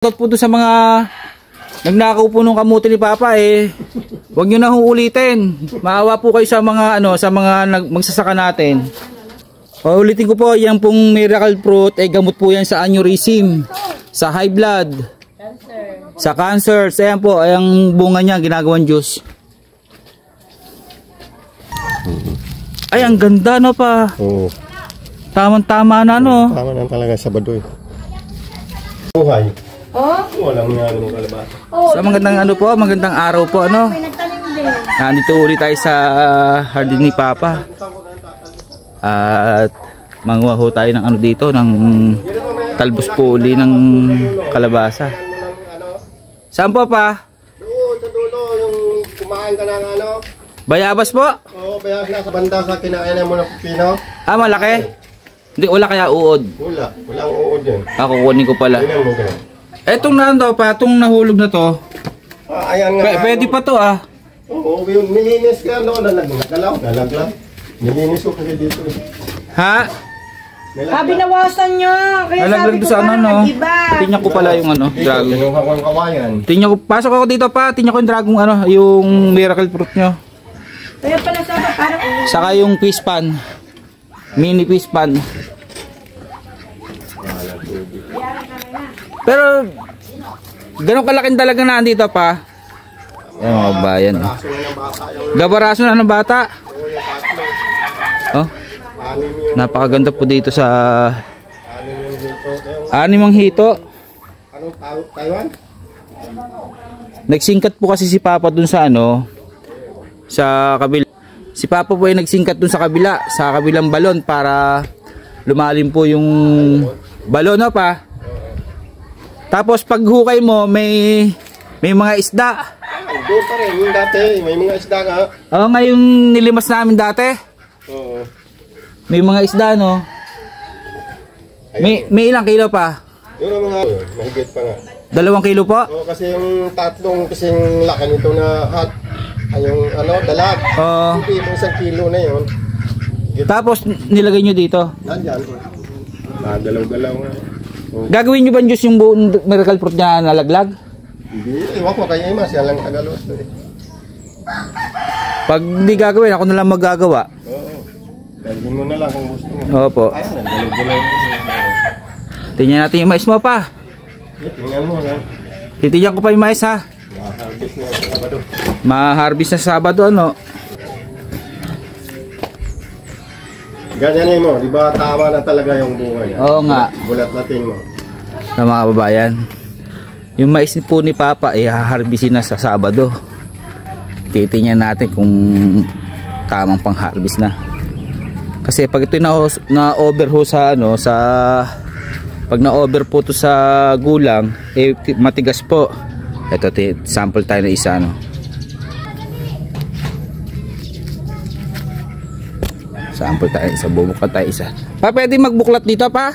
Shoutout po doon sa mga nagnakaw po nung kamuti ni Papa huwag nyo na uulitin. Maawa po kayo sa mga sa mga magsasaka natin. Ulitin ko po, yan pong miracle fruit gamot po yan sa aneurysm, sa high blood, sa cancer. Ayan po, ang bunga niya ginagawang juice. Ay, ang ganda no pa. Oo. Tamang-tama na no. Tama na talaga sa badoy. Buhay. Oh? Walang nga ng kalabasa. Sa magandang magandang araw po Nandito ulit tayo sa hardin ni Papa. At manguha ho tayo ng dito ng talbos po uli ng kalabasa. Saan po pa? Doon sa dulo yung kumain ka ng Bayabas po? Oo, bayabas sa banda sa kinainan mo ng pipino. Malaki? Hindi, wala kaya uod. Walang uod yan. Kukunin ko pala. Tingnan mo ganun. Etong nando pa, itong nahulog na to. Ayan nga. Pwede pa to Oo, yung nilinis ka nalaglag. Nilinis ko kasi dito. Ha? Binawasan nyo. Kaya Nalaglag sabi ko sa nag-iba. Tingnan ko pala yung dragon. Kinuha ko ang kawayan. Tingnan ko, pasok ako dito pa. Tingnan ko yung dragon yung miracle fruit nyo. Kaya pala sabi parang Saka yung fish pan. Mini fish pan. Pero ganun kalaking dalaga na andito pa. Ayan mga bayan. Gabaraso na ng bata. Napakaganda po dito sa animang hito. Anong Taiwan? Nagsingkat po kasi si Papa dun sa sa kabila. Si Papa po ay nagsingkat dun sa kabila, sa kabilang balon para lumalim po yung balon pa. Tapos pag hukay mo may mga isda. Doon pa rin yung dati, may mga isda nga. Ngayon nilimas namin dati. Oo. May mga isda May ilang kilo pa? Yung mga mahigit pa nga. 2 kilo po? Oo, kasi yung tatlong kasing laki nito na hot ay yung dalag. Hindi yung 1 kilo na yun. Tapos nilagay nyo dito? Nandyan. Galaw-galaw nga. Gagawin nyo ba Diyos yung buong miracle fruit niya nalaglag? Hindi, iwan ko kay Ima, siya lang tagalos. Pag hindi gagawin, ako na lang maggagawa. Oo. Dalhin mo na lang kung gusto mo. Opo. Ayan, galaw-galaw. Tingnan natin yung mais mo pa. Tingnan mo na. Titigyan ko pa yung mais ha. Ma-harvest na sa Sabado. Ma-harvest na sa Sabado Ganyan mo, di ba tama na talaga yung bunga niya? Oo nga. Bulat natin mo. Sa mga kababayan. Yung mais po ni Papa haharbisin na sa Sabado. Titingnan natin kung tamang pang-harvest na. Kasi pag ito na-over ho sa pag na-over po to sa gulang, matigas po. Ito sample tayo na isa Sample tayo isa, bubuklat tayo isa. Pa, pwede magbuklat dito pa?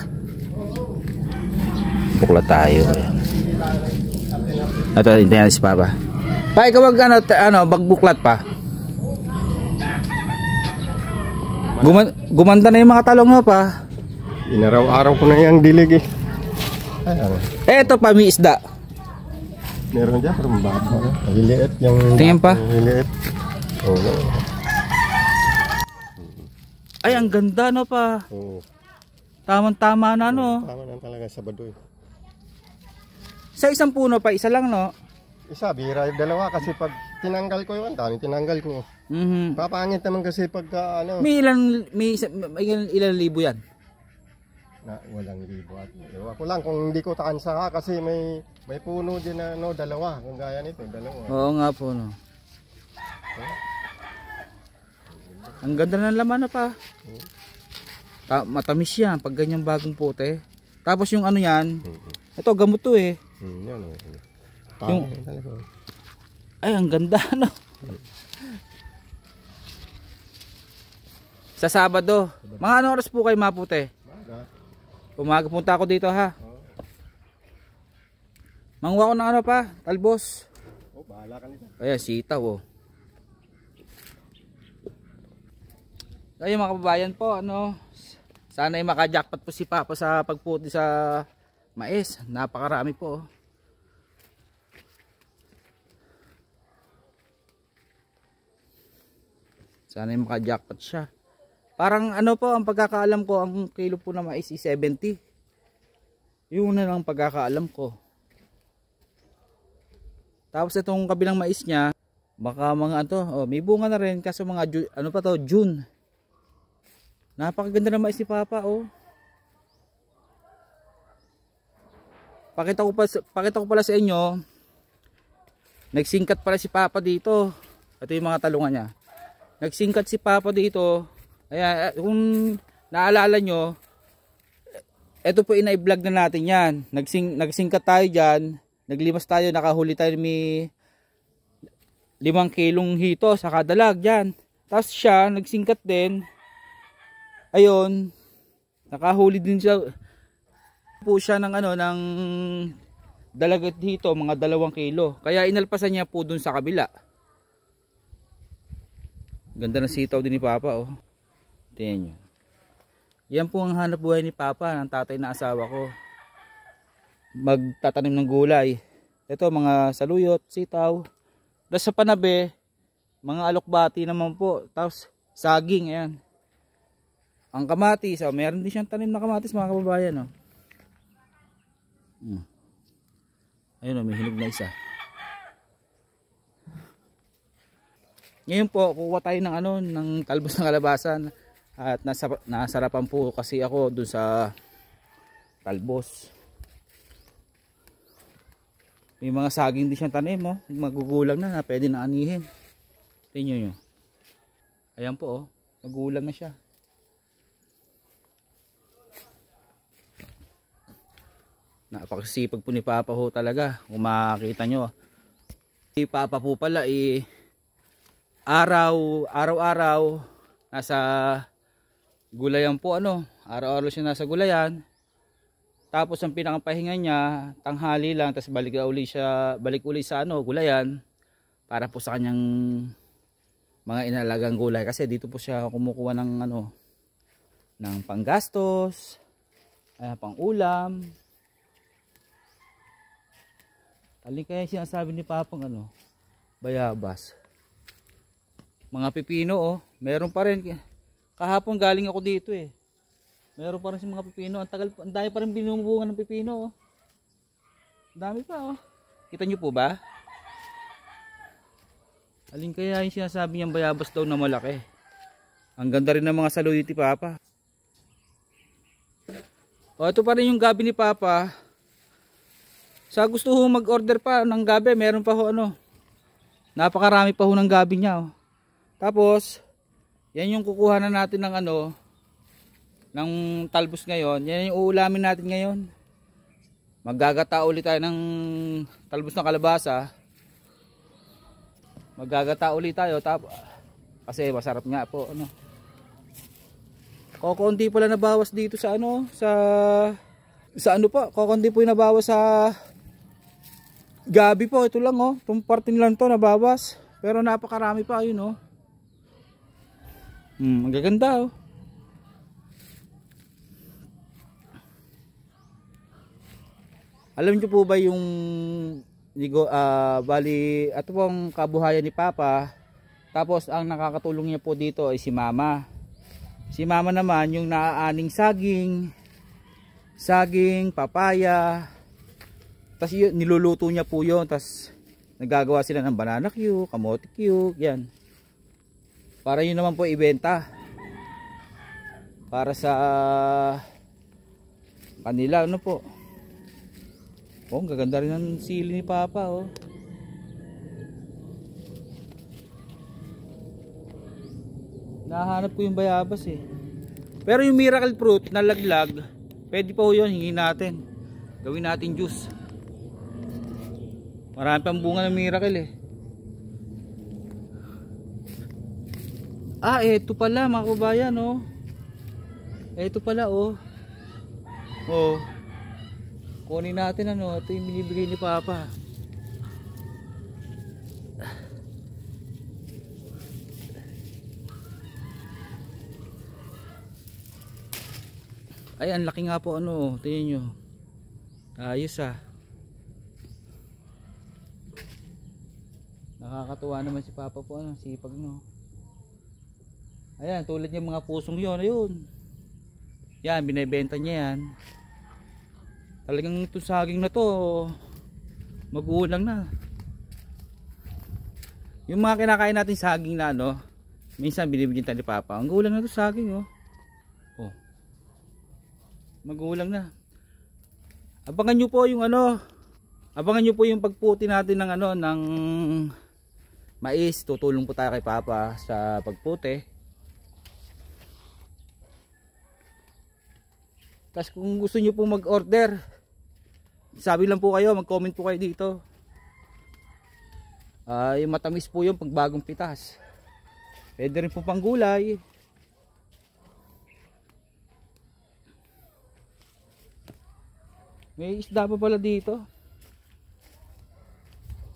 Buklat tayo. Ito, hintayin si Papa. Pa, ikaw magbuklat pa. Gumanda na yung mga talong mo pa. Inaraw-araw ko na yung dilig Ayan. Ito pa, may isda. Meron dyan, pero mababa. Maliliit yung... Tingnan pa. Maliliit. Oo. Ay, ang ganda pa. Oo. Tamang-tama na Tama na talaga sa badoy. Sa isang puno pa, isa lang Isa, bira yung dalawa kasi pag tinanggal ko yun, dami tinanggal ko. Papangit naman kasi pagka May ilan libo yan? Walang libo at ako lang kung hindi ko takansa kasi may puno din na dalawa. Kung gaya nito, dalawa. Oo nga po Ang ganda ng laman pa. Matamis yan pag ganyang bagong puti. Tapos yung yan, ito gamot to Yan yung, ay ang ganda Sa Sabado. Mga anong oras po kayo maputi? Umaga punta ako dito ha. Manguha ko ng pa, talbos. Bahala ka nito. Ayan, sitaw Ayun mga kababayan po, sana ay maka-jackpot po si Papa sa pagputi sa mais. Napakarami po. Sana yung maka-jackpot siya. Parang ano po, ang pagkakaalam ko, ang kilo po na mais is 70. Yun na lang pagkakaalam ko. Tapos itong kabilang mais niya, baka mga may bunga na rin kasi mga ano pa to, June. Napakaganda ng mais ni Papa, oh. Pakita ko pala sa inyo, nagsingkat pala si Papa dito. Ito yung mga talungan niya. Nagsingkat si Papa dito. Ayan, kung naalala nyo, ito po ina-vlog na natin yan. Nagsingkat tayo dyan. Naglimas tayo, nakahuli tayo may 5 kilong hito sa kadalag dyan. Tapos siya, nagsingkat din. Ayun, nakahuli din siya po siya ng ng dalagat dito, mga 2 kilo. Kaya inalpasan niya po dun sa kabila. Ganda ng sitaw din ni Papa, oh. Tingnan nyo. Yan po ang hanap buhay ni Papa, ng tatay na asawa ko. Magtatanim ng gulay. Ito mga saluyot, sitaw. Tapos sa panabe, mga alokbati naman po. Tapos saging, ayan. Ang kamatis, meron din siyang tanim na kamatis mga kababayan, oh. Ayun, may hinog na isa. Ngayon po, kukuha tayo ng ng talbos ng kalabasan at nasarapan po kasi ako dun sa talbos. May mga saging din siyang tanim, oh. Magugulang na pwede na anihin. Tingnan nyo. Ayan po, oh. Magulang na siya. Napakasipag po ni Papa ho talaga. Kung makikita nyo, si Papa po pala araw-araw nasa gulayan po, araw-araw siya nasa gulayan. Tapos ang pinakapahinga niya tanghali lang, tapos balik uli sa gulayan para po sa kanyang mga inalagang gulay, kasi dito po siya kumukuha ng ng panggastos, pang-ulam. Alin kaya sinasabi ni Papang bayabas. Mga pipino, oh, meron pa rin. Kahapon galing ako dito, eh. Meron pa rin si mga pipino. Ang dami pa rin binubunga ng pipino, oh. Ang dami pa, oh. Kita nyo po ba? Alin kaya yung sinasabi niyang bayabas daw na malaki. Ang ganda rin ng mga saluyot ni Papa. O, ito pa rin yung gabi ni Papa. Sa gusto ho mag-order pa ng gabi, meron pa ho napakarami pa ho ng gabi niya, oh. Tapos yan yung kukuha na natin ng ng talbos ngayon. Yan yung uulamin natin ngayon. Maggagata ulit tayo ng talbos ng kalabasa. Maggagata ulit tayo kasi masarap nga po, Kokonti pala nabawas dito sa kokonti po yung nabawas sa gabi po. Ito lang, oh. Itong parte lang to nabawas. Pero napakarami pa, yun, oh. Ang gaganda, oh. Alam niyo po ba yung bali ito pong kabuhayan ni Papa. Tapos ang nakakatulong niya po dito ay si Mama. Si Mama naman yung naaaning saging, papaya. Tapos niluluto niya po yun. Tapos nagagawa sila ng banana cue, kamote cue, yan. Para yun naman po ibenta. Para sa kanila, po. Oh, ang gaganda rin ng sili ni Papa, oh. Nahanap ko yung bayabas, eh. Pero yung miracle fruit na laglag, pwede pa ho yun, hingin natin. Gawin natin juice. Marami pang bunga ng miracle, eh. Eto pala mga kabayan, oh. Eto pala, oh. Oh. Kunin natin, ito yung binibigay ni Papa. Ay, ang laki nga po, tingnan nyo. Ayos, Nakakatuwa naman si Papa po, sipag, Ayan, tulad yung mga pusong yun, ayun. Yan, binibenta niya yan. Talagang itong saging na to, magulang na. Yung mga kinakain natin saging na ano, minsan binibigyan tayo ni Papa. Ang gulang na to saging, oh. Oh. Magulang na. Abangan nyo po yung ano, abangan nyo po yung pagputi natin ng ano, ng mais. Tutulong po tayo kay Papa sa pagputi. Tapos kung gusto nyo po mag-order, sabi lang po kayo, mag-comment po kayo dito. Yung matamis po yung pagbagong pitas. Pwede rin po pang gulay. May isda pa pala dito.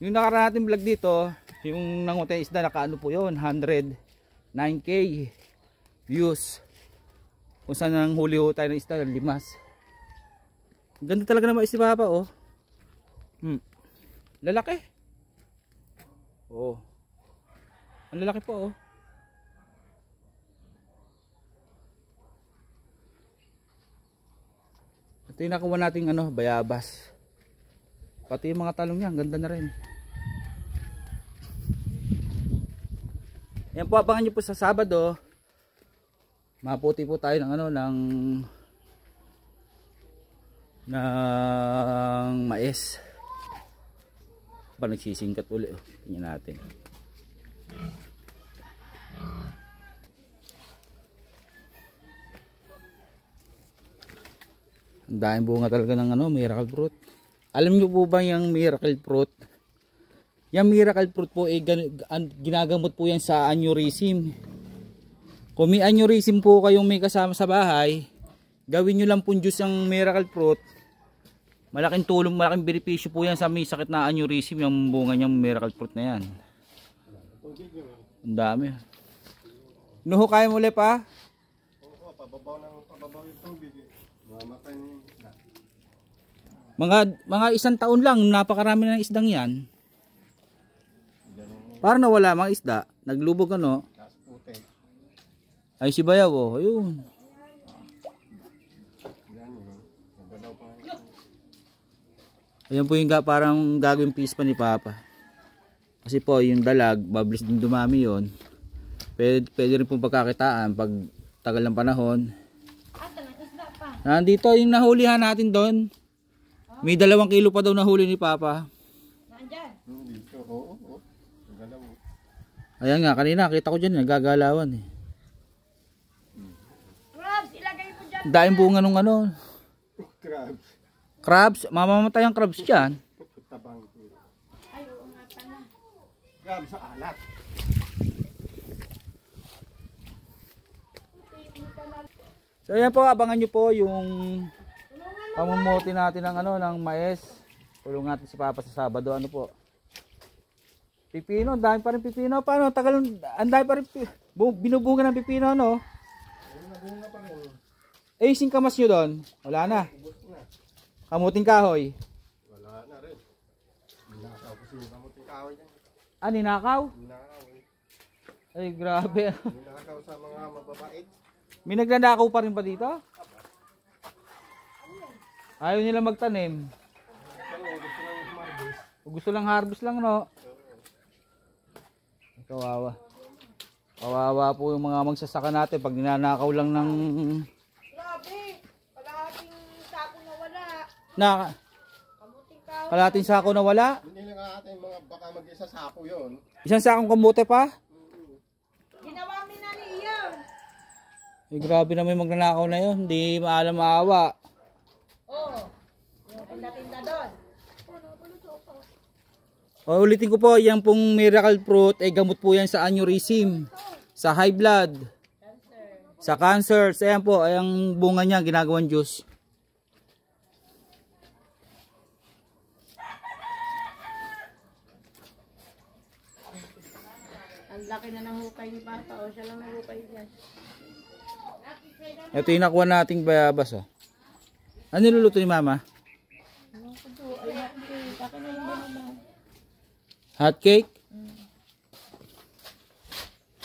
Yung nakaraan natin vlog dito, yung nangutay isda, nakaano po yun, 109k views. Kung saan nang huli ho tayo ng isda, limas. Ganda talaga naman si Papa, oh. Lalaki. Oh. Ang lalaki po, oh. Ito yung nakuha nating ano, bayabas. Pati yung mga talong niya, ang ganda na rin. Yan po, abangan nyo po sa Sabado. Maputi po tayo ng ano, ng mais. Pa nagsisingkat uli, oh. Tingnan natin. Ang daming bunga talaga ng ano, miracle fruit. Alam niyo po ba yung miracle fruit? Yung miracle fruit po ginagamot po yan sa aneurysm. Kung may aneurysm po kayong may kasama sa bahay, gawin nyo lang po juice ang miracle fruit. Malaking tulong, malaking benepisyo po yan sa may sakit na aneurysm, yung bunga niyang miracle fruit na yan. Ang dami. Nuho kaya mo ulit pa? Oo, pababaw yung tubig. Mamatay yung isda. Mga isang taon lang, napakarami ng isdang yan. Parang nawala mga isda, naglubog ano. Ay si Bayaw, oh, ayun. Ayan po yung parang gagawin pispa ni Papa. Kasi po yung dalag, bablis din dumami yon. Pwede rin pong pagkakitaan pag tagal ng panahon. Nandito yung nahulihan natin doon. May 2 kilo pa daw nahuli ni Papa. Nandyan. Dito, oo. Ayan nga, kanina kita ko dyan, nagagalawan eh. Crabs, ilagay mo dyan. Daing bunga nung ano. Crabs. Crabs, mamamatay ang crabs dyan. Tabang. Ay, oo nga pala. Crabs sa alat. So ayan po, abangan nyo po yung pamumuti natin ng ano, ng mais. Tulong natin si Papa sa Sabado, ano po. Pipino, ang dami pa rin pipino. Paano? Tagal, ang dami pa rin binubunga ng pipino, no? Eh, yung singkamas nyo doon, wala na. Kamuting kahoy. Wala na rin. Ninakaw kasi yung kamuting kahoy yan. Ah, ninakaw? Ninakaw eh. Ay, grabe. Ninakaw sa mga mababait. May nagnanakaw pa rin pa dito? Ayaw nila magtanim. Gusto lang harvest lang, no? Kawawa. Kawawa po yung mga magsasaka natin pag ninanakaw lang ng... Grabe, kalahating sako na wala. Kamuting kahoy. Kalahating sako na wala? Hindi lang atin mga baka mag-isa sako yun. Isang sakong kamote pa? Ginawa mi na niya. Eh, grabe naman yung magnanakaw na yun. Hindi maalam maawa. Oo. Yung tinda-tinda doon. O, ulitin ko po, yan pong miracle fruit, eh gamot po yan sa aneurysm, sa high blood, sa cancer. Ayan po, ayang bunga niya, ginagawang juice. Ang laki na ng hukay ni Papa. O, siya lang ng hukay dyan. Ito yung nakuha nating bayabas. Oh. Ano niluluto ni Mama? Hot cake?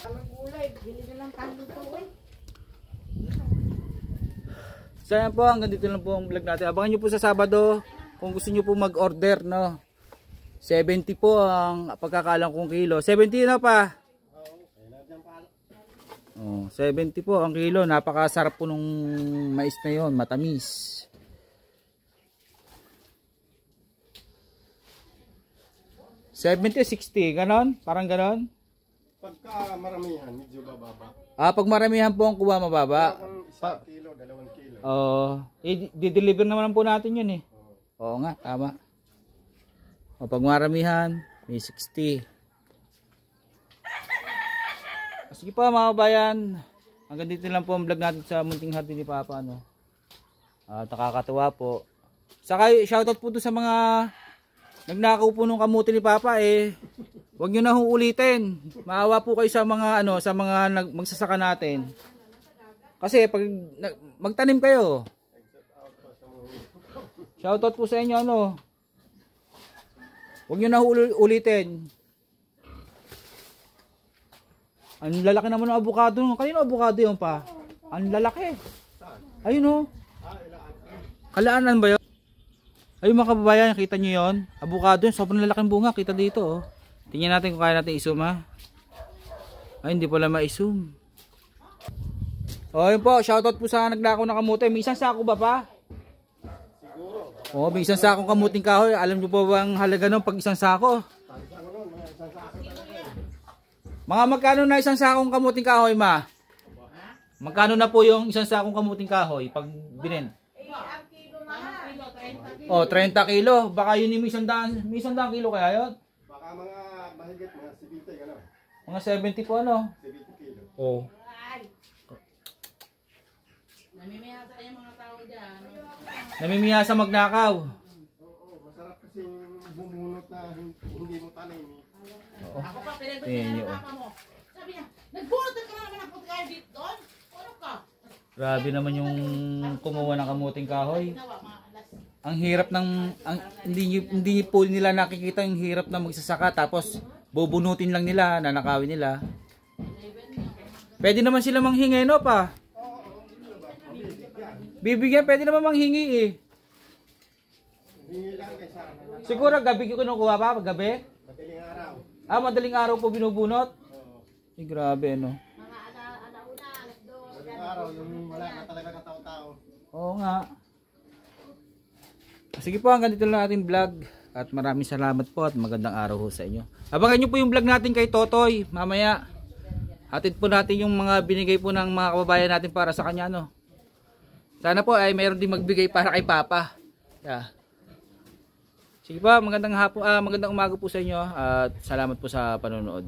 Ang gulay, bili na lang tayo So yan po, hanggang dito lang po ang vlog natin. Abangan nyo po sa Sabado kung gusto nyo po mag-order, no. 70 po ang pagkakalang kong kilo. 70 na pa. Oh, 70 po ang kilo. Napakasarap po nung mais na yon, matamis. $70, $60, ganon? Parang ganon? Pagka maramihan, medyo bababa. Pag maramihan po ang kuha, mababa. Kung 1 kilo, 2 kilo. Di-deliver naman po natin yun eh. Oo nga, tama. Pag maramihan, may 60. Sige po mga kabayan, hanggang dito lang po ang vlog natin sa munting hardin ni Papa, no? Nakakatuwa po. Saka shoutout po doon sa mga nagnakaw po nung kamuti ni Papa huwag nyo na ulitin. Maawa po kayo sa mga sa mga magsasaka natin. Kasi pag magtanim kayo. Shoutout po sa inyo huwag nyo na ulitin. Ang lalaki naman ng avocado. Kanino avocado yun pa? Ang lalaki. Ayun Kalaanan ba yun? Ayun mga kababayan, nakita nyo yun? Avocado yun, sobrang lalaking bunga. Kita dito Tingnan natin kung kaya natin i-zoom Ay, hindi pala ma-zoom. Yun po, shoutout po sa naglakaw ng kamote. May isang sako ba pa? Siguro. May isang sakong kamuting kahoy. Alam nyo po bang halaga nun pag isang sako? Mga magkano na isang sakong kamuting kahoy, ma? Magkano na po yung isang sakong kamuting kahoy pag binin? 30 kilo. Baka yun yung may 100 kilo kaya yun? Baka mga mahigit, mga 70, gano'n. Mga 70 po 70 kilo. Namimihasa yung mga tao dyan. Namimihasa magnakaw. Masarap kasi bumunot na hindi mo tanim. Ako pa, pinag-bigyan ng papa mo. Sabi niya, nagbunot ka naman ng pagkain dito doon? Ano ka? Grabe naman yung kumuha ng kamuting kahoy. Ang hirap hindi po nila nakikita yung hirap na magsasaka tapos bubunutin lang nila, nanakawin nila. Pwede naman sila manghingi pa. Bibigyan, pwede naman manghingi Siguro gabi ko kinukuha pa, gabi? Madaling araw. Madaling araw po binubunot? Grabe Mga alauna, alas 2. Madaling araw, yung wala na talaga katao-tao. Oo nga. Sige po, hanggang dito lang natin vlog. At maraming salamat po at magandang araw ho sa inyo. Abangan nyo po yung vlog natin kay Totoy. Mamaya, hatid po natin yung mga binigay po ng mga kababayan natin para sa kanya. Sana po ay mayroon din magbigay para kay Papa. Sige po, magandang umaga po sa inyo. At salamat po sa panonood.